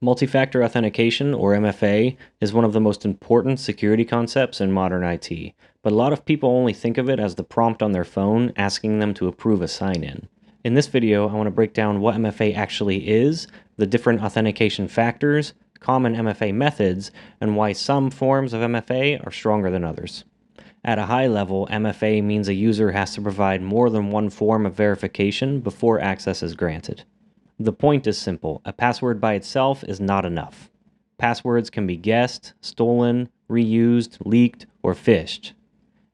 Multi-Factor Authentication, or MFA, is one of the most important security concepts in modern IT, but a lot of people only think of it as the prompt on their phone asking them to approve a sign-in. In this video, I want to break down what MFA actually is, the different authentication factors, common MFA methods, and why some forms of MFA are stronger than others. At a high level, MFA means a user has to provide more than one form of verification before access is granted. The point is simple: a password by itself is not enough. Passwords can be guessed, stolen, reused, leaked, or phished.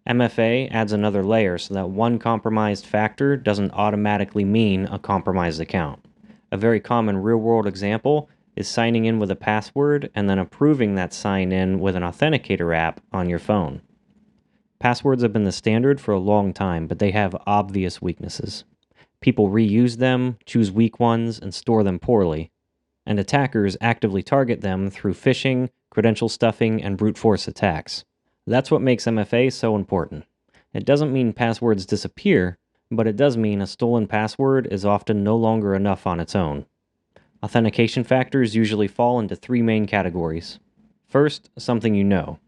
MFA adds another layer so that one compromised factor doesn't automatically mean a compromised account. A very common real-world example is signing in with a password and then approving that sign-in with an authenticator app on your phone. Passwords have been the standard for a long time, but they have obvious weaknesses. People reuse them, choose weak ones, and store them poorly. And attackers actively target them through phishing, credential stuffing, and brute force attacks. That's what makes MFA so important. It doesn't mean passwords disappear, but it does mean a stolen password is often no longer enough on its own. Authentication factors usually fall into three main categories. First, something you know.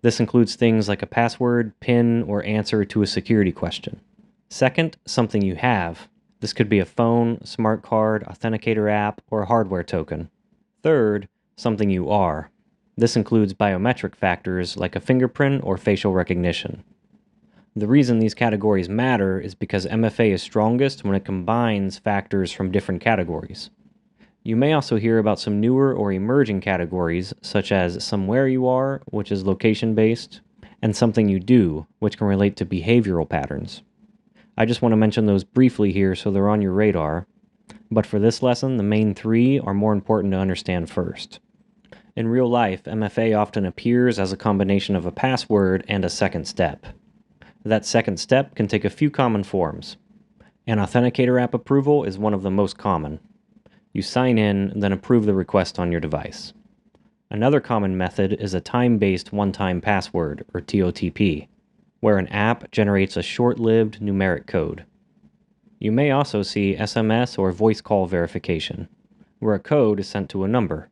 This includes things like a password, PIN, or answer to a security question. Second, something you have. This could be a phone, smart card, authenticator app, or a hardware token. Third, something you are. This includes biometric factors like a fingerprint or facial recognition. The reason these categories matter is because MFA is strongest when it combines factors from different categories. You may also hear about some newer or emerging categories, such as somewhere you are, which is location-based, and something you do, which can relate to behavioral patterns. I just want to mention those briefly here so they're on your radar, but for this lesson, the main three are more important to understand first. In real life, MFA often appears as a combination of a password and a second step. That second step can take a few common forms. An authenticator app approval is one of the most common. You sign in, then approve the request on your device. Another common method is a time-based one-time password, or TOTP, where an app generates a short-lived numeric code. You may also see SMS or voice call verification, where a code is sent to a number.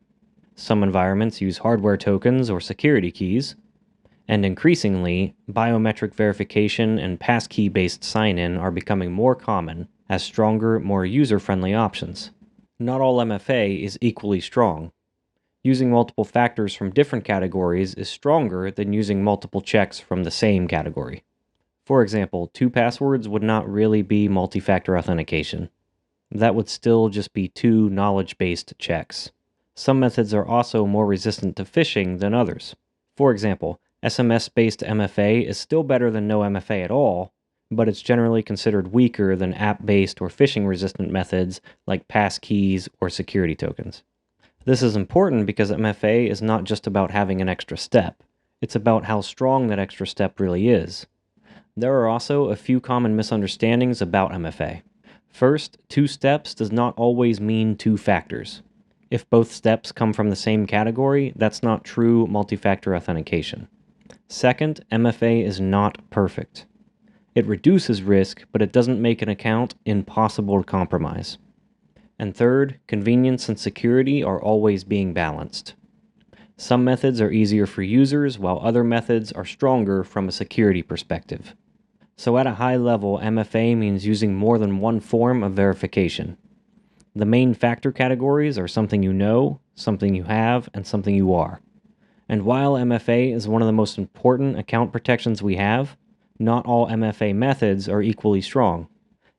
Some environments use hardware tokens or security keys, and increasingly, biometric verification and passkey-based sign-in are becoming more common as stronger, more user-friendly options. Not all MFA is equally strong. Using multiple factors from different categories is stronger than using multiple checks from the same category. For example, 2 passwords would not really be multi-factor authentication. That would still just be 2 knowledge-based checks. Some methods are also more resistant to phishing than others. For example, SMS-based MFA is still better than no MFA at all, but it's generally considered weaker than app-based or phishing-resistant methods like passkeys or security tokens. This is important because MFA is not just about having an extra step. It's about how strong that extra step really is. There are also a few common misunderstandings about MFA. First, 2 steps does not always mean 2 factors. If both steps come from the same category, that's not true multi-factor authentication. Second, MFA is not perfect. It reduces risk, but it doesn't make an account impossible to compromise. And third, convenience and security are always being balanced. Some methods are easier for users, while other methods are stronger from a security perspective. So at a high level, MFA means using more than one form of verification. The main factor categories are something you know, something you have, and something you are. And while MFA is one of the most important account protections we have, not all MFA methods are equally strong.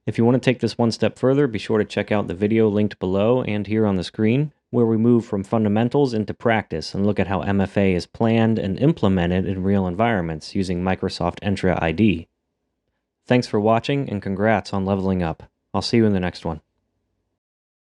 If you want to take this one step further, be sure to check out the video linked below and here on the screen, where we move from fundamentals into practice and look at how MFA is planned and implemented in real environments using Microsoft Entra ID. Thanks for watching and congrats on leveling up. I'll see you in the next one.